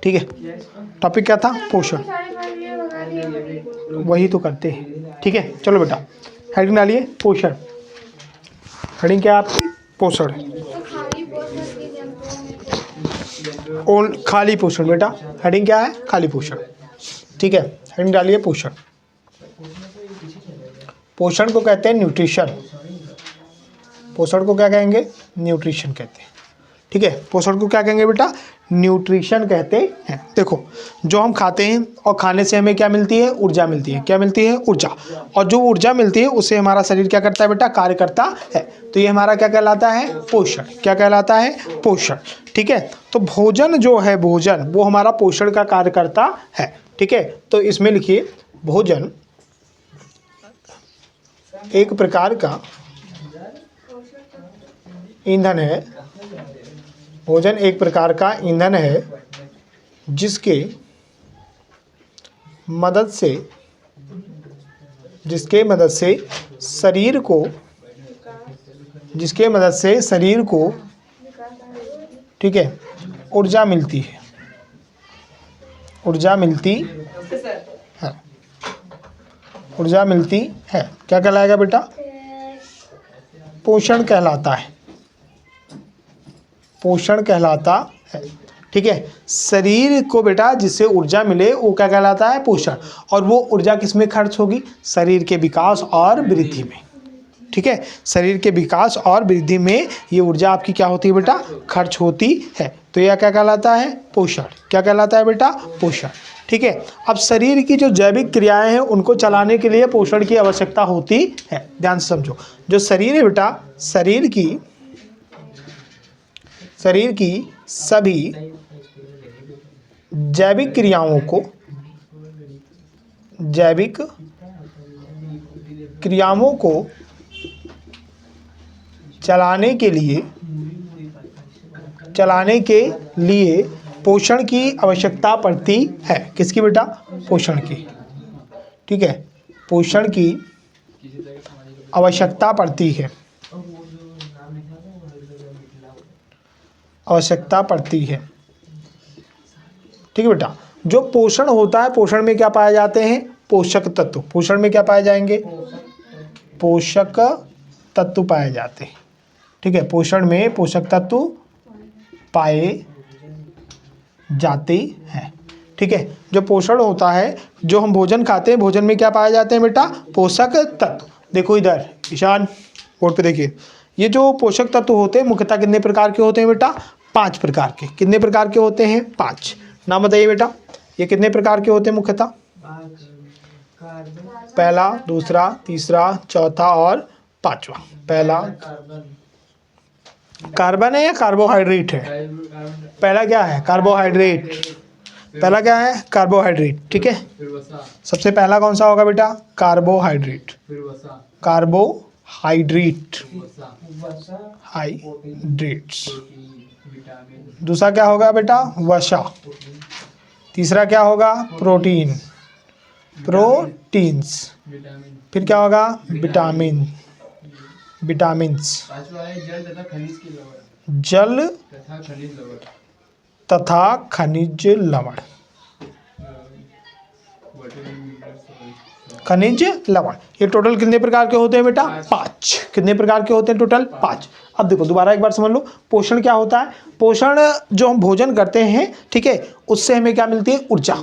ठीक है, टॉपिक क्या था? पोषण, वही तो करते हैं। ठीक है, चलो बेटा हेडिंग डालिए पोषण। हेडिंग क्या है आपकी? पोषण। और खाली पोषण बेटा, हेडिंग क्या है? खाली पोषण। ठीक है, हेडिंग डालिए पोषण। पोषण को कहते हैं न्यूट्रिशन। पोषण को क्या कहेंगे? न्यूट्रिशन कहते हैं। ठीक है, पोषण को क्या कहेंगे बेटा? न्यूट्रिशन कहते हैं। देखो, जो हम खाते हैं और खाने से हमें क्या मिलती है? ऊर्जा मिलती है। क्या मिलती है? ऊर्जा। और जो ऊर्जा मिलती है उससे हमारा शरीर क्या करता है बेटा? कार्य करता है। तो ये हमारा क्या कहलाता है? पोषण। क्या कहलाता है? पोषण। ठीक है, तो भोजन जो है, भोजन वो हमारा पोषण का कार्य करता है। ठीक है, तो इसमें लिखिए भोजन एक प्रकार का ईंधन है। भोजन एक प्रकार का ईंधन है जिसके मदद से शरीर को ठीक है ऊर्जा मिलती है। ऊर्जा मिलती है। क्या कहलाएगा बेटा? पोषण कहलाता है। पोषण कहलाता है। ठीक है, शरीर को बेटा जिससे ऊर्जा मिले वो क्या कहलाता है? पोषण। और वो ऊर्जा किस में खर्च होगी? शरीर के विकास और वृद्धि में। ठीक है, शरीर के विकास और वृद्धि में ये ऊर्जा आपकी क्या होती है बेटा? खर्च होती है। तो यह क्या कहलाता है? पोषण। क्या कहलाता है बेटा? पोषण। ठीक है, अब शरीर की जो जैविक क्रियाएं हैं उनको चलाने के लिए पोषण की आवश्यकता होती है। ध्यान से समझो, जो शरीर है बेटा, शरीर की सभी जैविक क्रियाओं को चलाने के लिए पोषण की आवश्यकता पड़ती है। किसकी बेटा? पोषण की। ठीक है, पोषण की आवश्यकता पड़ती है। ठीक है बेटा, जो पोषण होता है, पोषण में क्या पाए जाते हैं? पोषक तत्व। पोषण में क्या पाए जाएंगे? पोषक तत्व पाए जाते हैं। ठीक है, पोषण में पोषक तत्व पाए जाते हैं। ठीक है, जो पोषण होता है, जो हम भोजन खाते हैं, भोजन में क्या पाए जाते हैं बेटा? पोषक तत्व। देखो इधर ईशान बोर्ड पे देखिए, ये जो पोषक तत्व होते हैं मुख्यतः कितने प्रकार के होते हैं बेटा? 5 प्रकार के। कितने प्रकार के होते हैं? 5। नाम बताइए बेटा, ये कितने प्रकार के होते हैं मुख्यतः? पहला, दूसरा, तीसरा, चौथा और पांचवा। पहला कार्बन है या कार्बोहाइड्रेट है? पहला क्या है? कार्बोहाइड्रेट। पहला क्या है? कार्बोहाइड्रेट। ठीक है, सबसे पहला कौन सा होगा बेटा? कार्बोहाइड्रेट। हाइड्रेट्स। दूसरा क्या होगा बेटा? वसा। तीसरा क्या होगा? प्रोटीन्स। फिर क्या होगा? विटामिन्स। जल तथा खनिज लवण। ये टोटल कितने प्रकार के होते हैं बेटा? 5। कितने प्रकार के होते हैं टोटल? 5। अब देखो दोबारा एक बार समझ लो, पोषण क्या होता है? पोषण जो हम भोजन करते हैं, ठीक है, उससे हमें क्या मिलती है? ऊर्जा।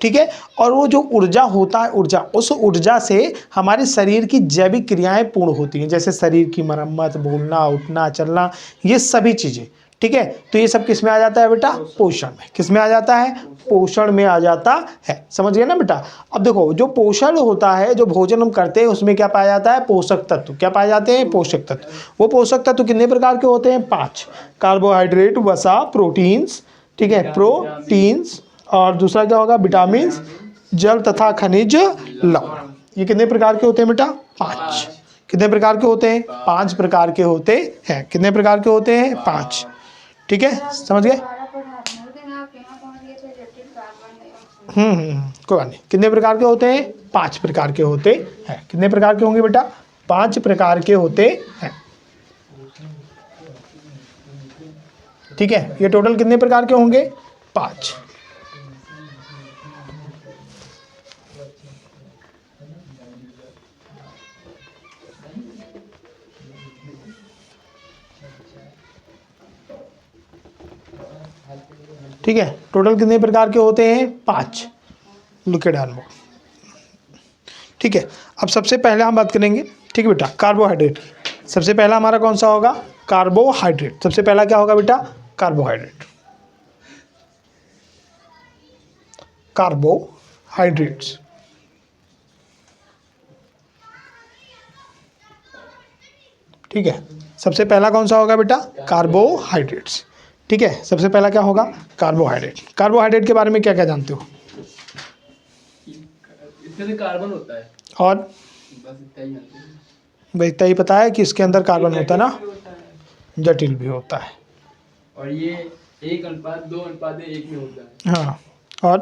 ठीक है, और वो जो ऊर्जा होता है, उस ऊर्जा से हमारे शरीर की जैविक क्रियाएं पूर्ण होती हैं, जैसे शरीर की मरम्मत, बोलना, उठना, चलना, ये सभी चीज़ें। ठीक है, तो ये सब किस में आ जाता है बेटा? पोषण में। किस में आ जाता है? पोषण में आ जाता है। समझ गए ना बेटा? अब देखो, जो पोषण होता है, जो भोजन हम करते हैं, उसमें क्या पाया जाता है? पोषक तत्व। क्या पाए जाते हैं? पोषक तत्व। वो पोषक तत्व कितने प्रकार के होते हैं? 5। कार्बोहाइड्रेट, वसा, प्रोटीन्स। ठीक है, प्रोटीन्स। और दूसरा क्या होगा? विटामिन्स, जल तथा खनिज लवण। ये कितने प्रकार के होते हैं बेटा? 5। कितने प्रकार के होते हैं? 5 प्रकार के होते हैं। कितने प्रकार के होते हैं? 5। ठीक है, समझ गए? कोई बात नहीं। कितने प्रकार के होते हैं? 5 प्रकार के होते हैं। कितने प्रकार के होंगे बेटा? 5 प्रकार के होते हैं। ठीक है, ये टोटल कितने प्रकार के होंगे? 5। ठीक है। टोटल कितने प्रकार के होते हैं? 5। Look at down mode. ठीक है। अब सबसे पहले हम बात करेंगे, ठीक है बेटा, कार्बोहाइड्रेट की। सबसे पहला हमारा कौन सा होगा? कार्बोहाइड्रेट। सबसे पहला क्या होगा बेटा? कार्बोहाइड्रेट। कार्बोहाइड्रेट्स। ठीक है। सबसे पहला कौन सा होगा बेटा? कार्बोहाइड्रेट्स। ठीक है। सबसे पहला क्या होगा? कार्बोहाइड्रेट। कार्बोहाइड्रेट के बारे में क्या क्या जानते हो? इसमें कार्बन होता है और बस इतना ही जानते हैं। भाई इतना ही पता है कि इसके अंदर कार्बन होता है ना, जटिल भी होता है। और ये 1:2:1 में होता है। हाँ, और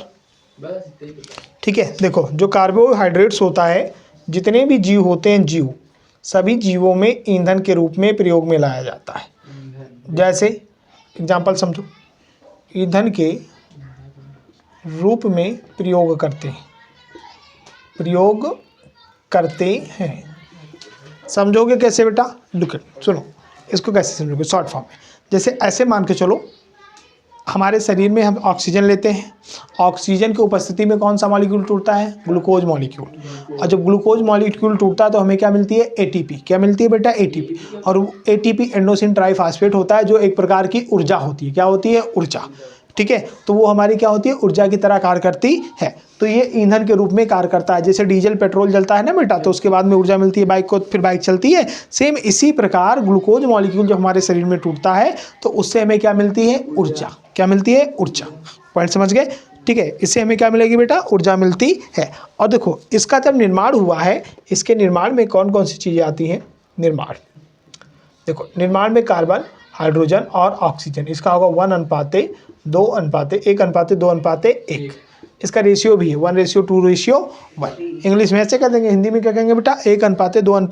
बस इतना ही पता है। ठीक है। देखो, जो कार्बोहाइड्रेट्स होता है, जितने भी जीव होते हैं, जीव, सभी जीवों में ईंधन के रूप में प्रयोग में लाया जाता है। जैसे एग्जाम्पल समझो, ईंधन के रूप में प्रयोग करते हैं, प्रयोग करते हैं। समझोगे कैसे बेटा? लुक एट, सुनो, इसको कैसे समझोगे शॉर्ट फॉर्म में। जैसे ऐसे मान के चलो, हमारे शरीर में हम ऑक्सीजन लेते हैं, ऑक्सीजन की उपस्थिति में कौन सा मॉलिक्यूल टूटता है? Glucose molecule. और जब ग्लूकोज मॉलिक्यूल टूटता है तो हमें क्या मिलती है? एटीपी। क्या मिलती है बेटा? एटीपी। और एटीपी एंडोसिन ट्राइफॉस्फेट होता है, जो एक प्रकार की ऊर्जा होती है। क्या होती है? ऊर्जा। ठीक है। तो वो हमारी क्या होती है? ऊर्जा की तरह कार्य करती है। तो ये ईंधन के रूप में कार्य करता है। जैसे डीजल पेट्रोल जलता है ना बेटा, तो उसके बाद में ऊर्जा मिलती है बाइक को, फिर बाइक चलती है। सेम इसी प्रकार ग्लूकोज मॉलिक्यूल जब हमारे शरीर में टूटता है तो उससे हमें क्या मिलती है? ऊर्जा। क्या मिलती है? ऊर्जा। पॉइंट समझ गए? ठीक है। इससे हमें क्या मिलेगी बेटा? ऊर्जा मिलती है। और देखो, इसका जब निर्माण हुआ है, इसके निर्माण में कौन कौन सी चीज़ें आती हैं? निर्माण, देखो, निर्माण में कार्बन, हाइड्रोजन और ऑक्सीजन। इसका होगा 1:2:1, 1:2:1। इसका रेशियो भी है 1:2:1। इंग्लिश में ऐसे कर देंगे, हिंदी में क्या कहेंगे बेटा? 1:2:1।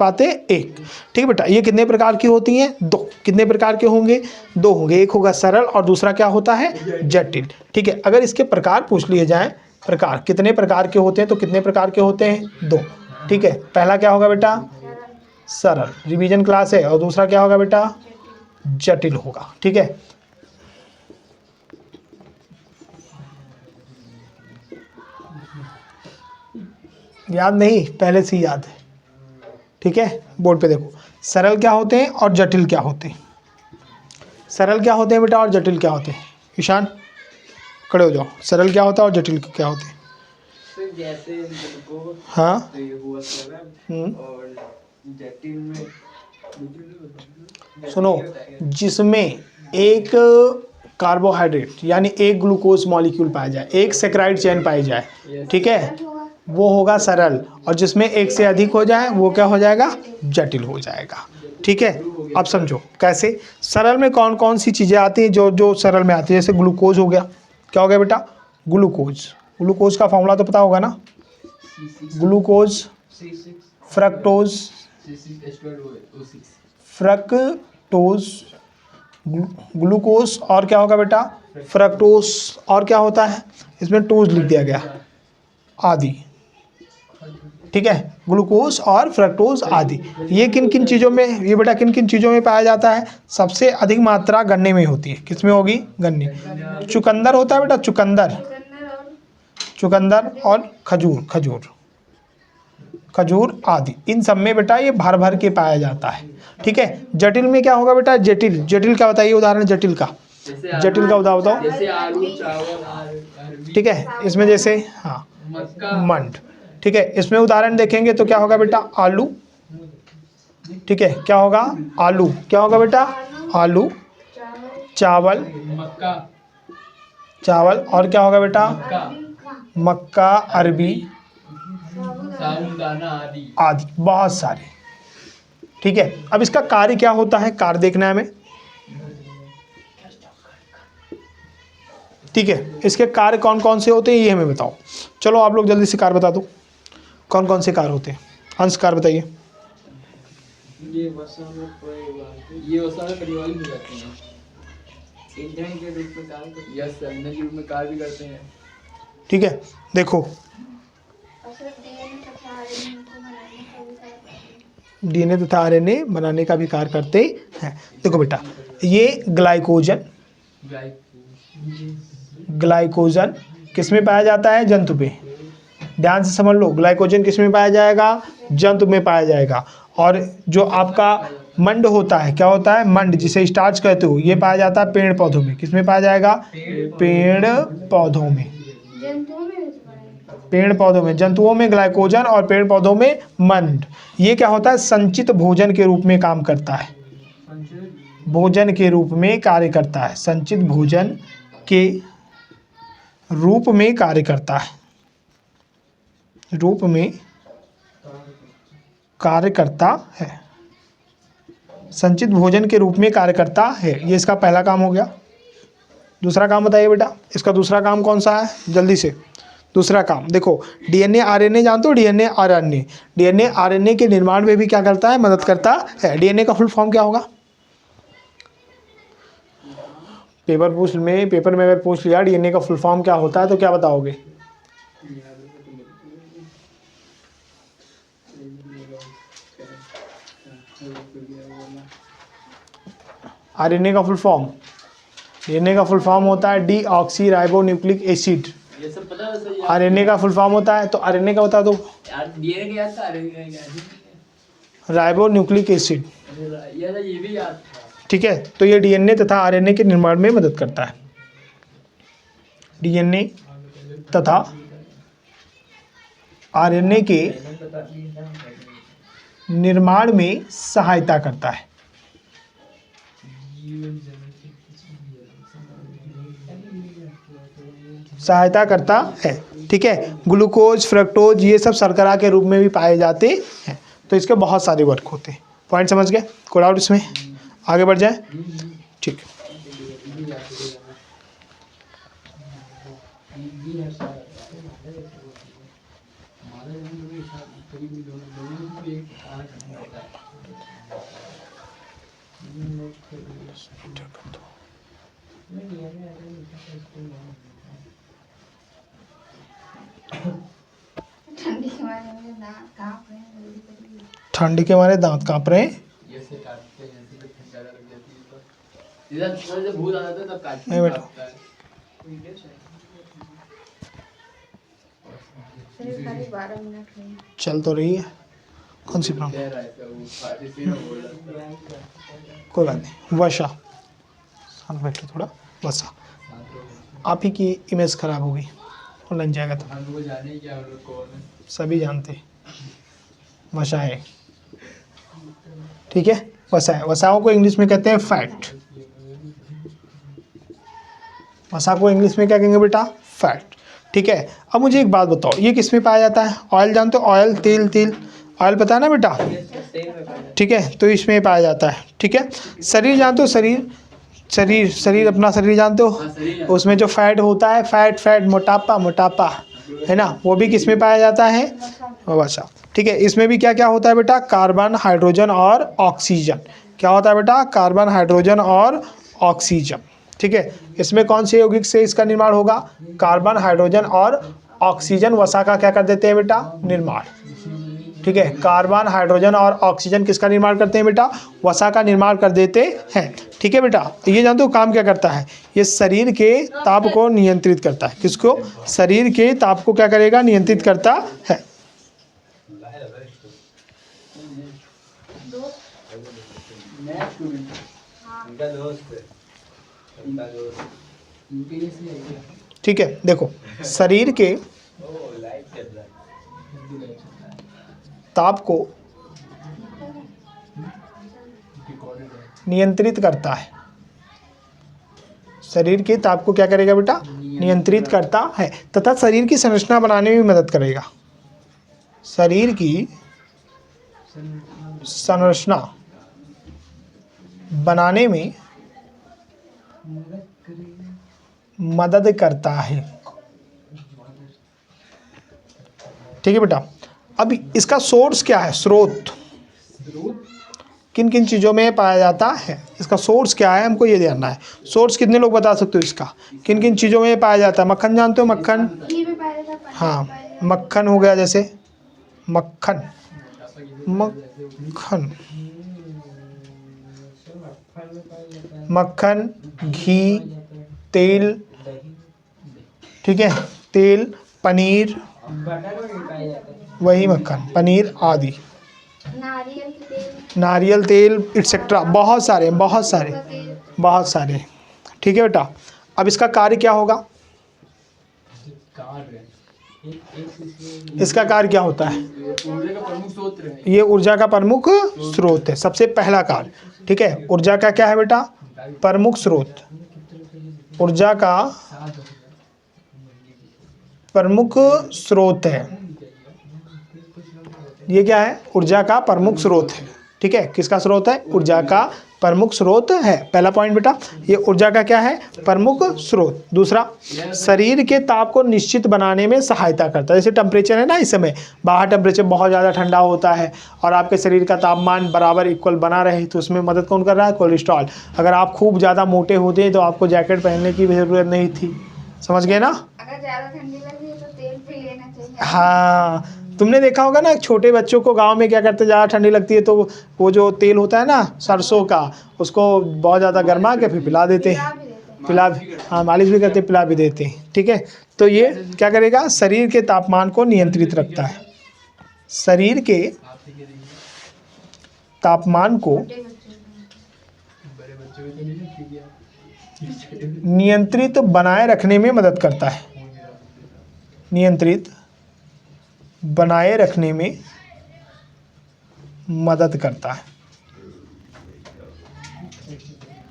ठीक है बेटा। ये कितने प्रकार की होती हैं? 2। कितने प्रकार के होंगे? 2 होंगे। एक होगा सरल और दूसरा क्या होता है? जटिल। ठीक है। अगर इसके प्रकार पूछ लिए जाएं, प्रकार कितने प्रकार के होते हैं, तो कितने प्रकार के होते हैं? 2। ठीक है। पहला क्या होगा बेटा? सरल, रिवीजन क्लास है। और दूसरा क्या होगा बेटा? जटिल होगा। ठीक है। याद नहीं? पहले से ही याद है। ठीक है। बोर्ड पे देखो, सरल क्या होते हैं और जटिल क्या होते हैं। सरल क्या होते हैं बेटा और जटिल क्या होते हैं? ईशान, खड़े हो जाओ। सरल क्या होता है और जटिल क्या होते हैं? जैसे ग्लूकोज, हाँ। तो ये हुआ सरल, और जटिल में सुनो, जिसमें एक कार्बोहाइड्रेट यानी एक ग्लूकोज मॉलिक्यूल पाया जाए, एक सेक्राइड चेन पाई जाए, ठीक है, वो होगा सरल। और जिसमें एक से अधिक हो जाए वो क्या हो जाएगा? जटिल हो जाएगा। ठीक है। अब समझो कैसे। सरल में कौन कौन सी चीज़ें आती हैं जो जो सरल में आती है? जैसे ग्लूकोज हो गया। क्या हो गया बेटा? ग्लूकोज। ग्लूकोज का फॉर्मूला तो पता होगा ना? ग्लूकोज, फ्रक्टोज, फ्रक्टोज, ग्लूकोज, और क्या होगा बेटा? फ्रक्टोज। और क्या होता है? इसमें टोज लिख दिया गया, आदि। ठीक है। ग्लूकोज और फ्रक्टोज आदि। ये किन किन चीज़ों में, ये बेटा किन किन चीज़ों में पाया जाता है? सबसे अधिक मात्रा गन्ने में होती है। किस में होगी? गन्ने। चुकंदर होता है बेटा, चुकंदर, चुकंदर और खजूर, खजूर, खजूर आदि। इन सब में बेटा ये भर भर के पाया जाता है। ठीक है। जटिल में क्या होगा बेटा? जटिल। जटिल क्या बताइए उदाहरण जटिल का? जटिल का बताओ। जैसे आलू, चावल, ठीक है। इसमें जैसे हाँ, मंड। ठीक है। इसमें उदाहरण देखेंगे तो क्या होगा बेटा? आलू। ठीक है। क्या होगा? आलू। क्या होगा बेटा? आलू, चावल, मक्का, चावल, और क्या होगा बेटा? मक्का, मक्का, अरबी साबूदाना आदि आदि, बहुत सारे। ठीक है। अब इसका कार्य क्या होता है? कार्य देखना है हमें। ठीक है। इसके कार्य कौन कौन से होते हैं ये हमें बताओ। चलो आप लोग जल्दी से कार्य बता दो, कौन कौन से कार्य होते हैं। अंश कार्य बताइए। ये वसा में परिवालित हो जाते हैं। ईंधन के रूप में कार्य करते हैं। यस, ईंधन के रूप में कार्य भी करते हैं। ठीक है। देखो, डीएनए तथा आरएनए बनाने का भी कार्य करते हैं। देखो बेटा, ये ग्लाइकोजन, ग्लाइकोजन किस में पाया जाता है? जंतु में। ध्यान से समझ लो, ग्लाइकोजन किस में पाया जाएगा? जंतु में पाया जाएगा। और जो आपका मंड होता है, क्या होता है? मंड, जिसे स्टार्च कहते हो, ये पाया जाता है पेड़ पौधों में। किस में पाया जाएगा? पेड़ पौधों में। पेड़ पौधों में, जंतुओं में ग्लाइकोजन और पेड़ पौधों में मंड। ये क्या होता है? संचित भोजन के रूप में काम करता है, भोजन के रूप में कार्य करता है, संचित भोजन के रूप में कार्य करता है, रूप में कार्य करता है, संचित भोजन के रूप में कार्य करता है। ये इसका पहला काम हो गया। दूसरा काम बताइए बेटा, इसका दूसरा काम कौन सा है? जल्दी से दूसरा काम देखो, डीएनए आरएनए जानते हो? डीएनए आरएनए, डीएनए आरएनए के निर्माण में भी क्या करता है? मदद करता है। डीएनए का फुल फॉर्म क्या होगा? पेपर में अगर पूछ लिया डीएनए का फुल फॉर्म क्या होता है तो क्या बताओगे? आरएनए का फुल फॉर्म, डीएनए का फुल फॉर्म होता है डीऑक्सी राइबो न्यूक्लिक एसिड। ये सब पता है सर? आरएनए का फुल फॉर्म होता है, तो आरएनए का बता दो। यार डीएनए क्या था? आरएनए का क्या है? राइबो न्यूक्लिक एसिड, ये भी याद था। ठीक है। तो ये डीएनए तथा आरएनए के निर्माण में मदद करता है। डीएनए तथा आरएनए के निर्माण में सहायता करता है। सहायता करता है, ठीक है। ग्लूकोज, फ्रक्टोज ये सब शर्करा के रूप में भी पाए जाते हैं। तो इसके बहुत सारे वर्क होते हैं। पॉइंट समझ गए? कोई डाउट इसमें? आगे बढ़ जाए, ठीक। ठंडी के मारे दांत कांप रहे हैं। भूत आ जाता है तब काटते नहीं बेटा, चल तो रही है। कौन सी प्रॉब्लम? कोई बात नहीं। वशा, शांत बैठो थोड़ा। वशा, आप ही की इमेज खराब हो गई, ऑनलाइन जाएगा तो सभी जानते। वशा है, ठीक है। वसा है, वसाओं को इंग्लिश में कहते हैं फैट। वसा को इंग्लिश में क्या कहेंगे बेटा? फैट, ठीक है। अब मुझे एक बात बताओ, ये किस में पाया जाता है? ऑयल जानते हो? ऑयल, तेल, तेल, ऑयल पता है ना बेटा, ठीक है। तो इसमें पाया जाता है, ठीक है। शरीर जानते हो? शरीर, शरीर, शरीर, अपना शरीर जानते हो? उसमें जो फैट होता है, फैट, फैट, मोटापा, मोटापा है ना, वो भी किस में पाया जाता है? वसा, ठीक है। इसमें भी क्या क्या होता है बेटा? कार्बन, हाइड्रोजन और ऑक्सीजन। क्या होता है बेटा? कार्बन, हाइड्रोजन और ऑक्सीजन, ठीक है। इसमें कौन से यौगिक से इसका निर्माण होगा? कार्बन, हाइड्रोजन और ऑक्सीजन वसा का क्या कर देते हैं बेटा? निर्माण, ठीक है। कार्बन, हाइड्रोजन और ऑक्सीजन किसका निर्माण करते हैं बेटा? वसा का निर्माण कर देते हैं, ठीक है बेटा। तो ये जानते हो काम क्या करता है? ये शरीर के ताप को नियंत्रित करता है। किसको? शरीर के ताप को क्या करेगा? नियंत्रित करता है। ठीक है, देखो शरीर के ताप को नियंत्रित करता है। शरीर के ताप को क्या करेगा बेटा? नियंत्रित करता है, तथा शरीर की संरचना बनाने में मदद करेगा। शरीर की संरचना बनाने में मदद करता है, ठीक है बेटा। अब इसका सोर्स क्या है? स्रोत किन किन चीज़ों में पाया जाता है? इसका सोर्स क्या है हमको ये जानना है। सोर्स कितने लोग बता सकते हो इसका? किन किन चीज़ों में पाया जाता है? मक्खन जानते हो? मक्खन, हाँ मक्खन हो गया, जैसे मक्खन, मक्खन, मक्खन, घी, तेल, ठीक है, तेल, पनीर, वही मक्खन, पनीर आदि, नारियल तेल एक्सेट्रा, बहुत सारे बहुत सारे बहुत सारे। ठीक है बेटा, अब इसका कार्य क्या होगा? इसका कार्य क्या होता है? ऊर्जा का प्रमुख स्रोत है। ये ऊर्जा का प्रमुख स्रोत है, सबसे पहला कार्य। ठीक है, ऊर्जा का क्या है बेटा? प्रमुख स्रोत। ऊर्जा का प्रमुख स्रोत है। ये क्या है? ऊर्जा का प्रमुख स्रोत है। ठीक है, किसका स्रोत है? ऊर्जा का प्रमुख स्रोत है। पहला पॉइंट बेटा, ये ऊर्जा का क्या है? प्रमुख स्रोत। दूसरा, शरीर के ताप को निश्चित बनाने में सहायता करता है। जैसे टेम्परेचर है ना, इस समय बाहर टेम्परेचर बहुत ज़्यादा ठंडा होता है और आपके शरीर का तापमान बराबर इक्वल बना रहे, तो उसमें मदद कौन कर रहा है? कोलेस्ट्रॉल। अगर आप खूब ज़्यादा मोटे होते तो आपको जैकेट पहनने की ज़रूरत नहीं थी। समझ गए ना? अगर ज्यादा ठंडी लग रही है तो तेल पी लेना चाहिए। हाँ, तुमने देखा होगा ना, छोटे बच्चों को गांव में क्या करते, ज़्यादा ठंडी लगती है तो वो जो तेल होता है ना सरसों का, उसको बहुत ज़्यादा गर्मा के फिर पिला देते हैं। हाँ, मालिश भी करते, पिला भी देते हैं। ठीक है, तो ये क्या करेगा? शरीर के तापमान को नियंत्रित रखता है। शरीर के तापमान को नियंत्रित बनाए रखने में मदद करता है। नियंत्रित बनाए रखने में मदद करता है।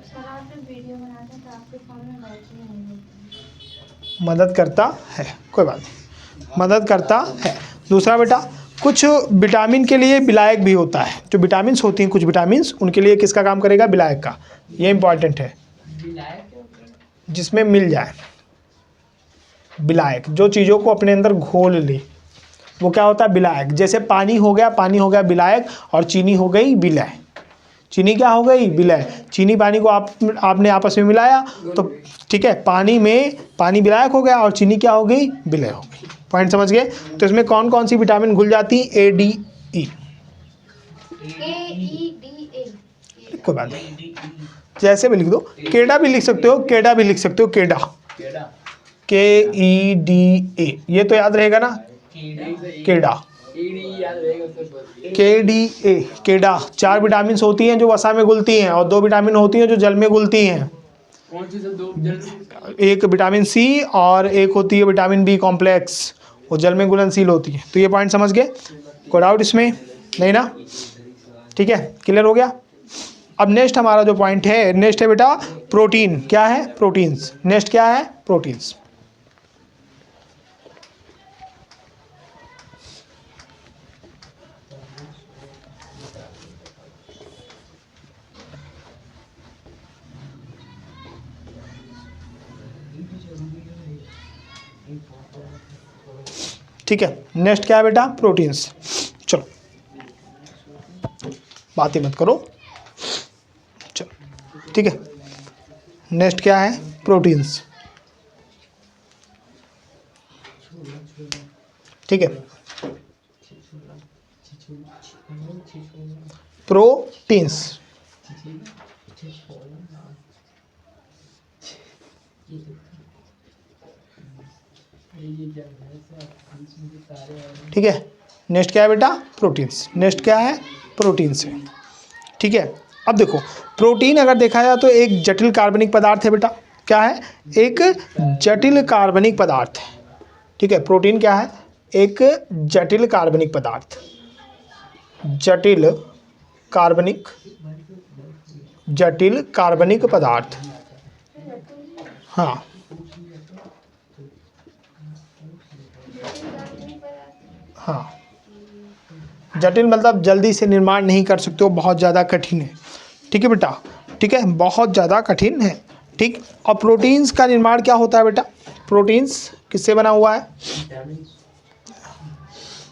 सर आप जब वीडियो बनाते हैं तो आपके फोन में बैटरी नहीं होती। मदद करता है, कोई बात नहीं, मदद करता है। दूसरा बेटा, कुछ विटामिन के लिए विलायक भी होता है। जो विटामिन्स होती हैं, कुछ विटामिन्स, उनके लिए किसका काम करेगा? विलायक का। ये इंपॉर्टेंट है, जिसमें मिल जाए विलायक, जो चीज़ों को अपने अंदर घोल ले, वो क्या होता है? विलायक। जैसे पानी हो गया विलायक, और चीनी हो गई विलय। चीनी क्या हो गई? विलय। चीनी पानी को आपने आपस में मिलाया तो ठीक है, पानी विलायक हो गया और चीनी क्या हो गई? विलय हो गई। पॉइंट समझ गए? तो इसमें कौन कौन सी विटामिन घुल जाती? ए, डी, ई। कोई बात नहीं, जैसे भी लिख दो। केडा भी लिख सकते हो, केडा भी लिख सकते हो, केडा, KEDA, ये तो याद रहेगा ना, केडा, KDA, केडा। 4 विटामिन होती हैं जो वसा में घुलती हैं और 2 विटामिन होती हैं जो जल में घुलती हैं। कौन सी सब? दो? एक विटामिन सी और एक होती है विटामिन बी कॉम्प्लेक्स, वो जल में घुलनशील होती है। तो ये पॉइंट समझ गए? कोई डाउट इसमें नहीं ना? ठीक है, क्लियर हो गया। अब नेक्स्ट हमारा जो पॉइंट है, नेक्स्ट है बेटा प्रोटीन। क्या है? प्रोटीन्स। नेक्स्ट क्या है? प्रोटीन्स। ठीक है, नेक्स्ट क्या है बेटा? प्रोटीन्स। चलो बात ही मत करो, चलो ठीक है। नेक्स्ट क्या है? प्रोटीन्स। ठीक है, प्रोटीन्स। ठीक है, नेक्स्ट क्या है बेटा? प्रोटीन्स। नेक्स्ट क्या है? प्रोटीन्स है। ठीक है, अब देखो, प्रोटीन अगर देखा जाए तो एक जटिल कार्बनिक पदार्थ है बेटा। क्या है? एक जटिल कार्बनिक पदार्थ है। ठीक है, प्रोटीन क्या है? एक जटिल कार्बनिक पदार्थ। जटिल कार्बनिक पदार्थ। हाँ, हाँ, जटिल मतलब जल्दी से निर्माण नहीं कर सकते हो, बहुत ज़्यादा कठिन है। ठीक है बेटा, ठीक है, बहुत ज़्यादा कठिन है। ठीक, और प्रोटीन्स का निर्माण क्या होता है बेटा? प्रोटीन्स किससे बना हुआ है?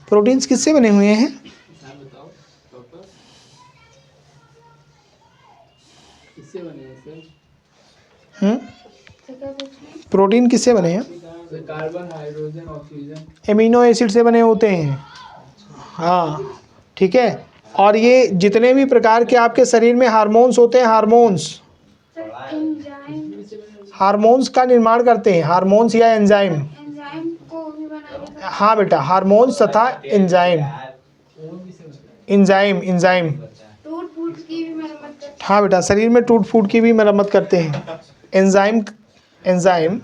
प्रोटीन्स किससे बने हुए हैं? किससे बने हैं सर? प्रोटीन किससे बने हैं? Carbon, hydrogen, oxygen, amino acid से बने होते हैं। हाँ, ठीक है, और ये जितने भी प्रकार के आपके शरीर में हार्मोन्स होते हैं, हार्मोन्स का निर्माण करते हैं, हार्मोन्स या एंजाइम। वो भी बनाएंगे। हाँ बेटा, हार्मोन्स तथा एंजाइम, एंजाइम एंजाइम। टूट फूट की भी मरम्मत करते हाँ बेटा, शरीर में टूट फूट की भी मरम्मत करते हैं। Enzyme, enzyme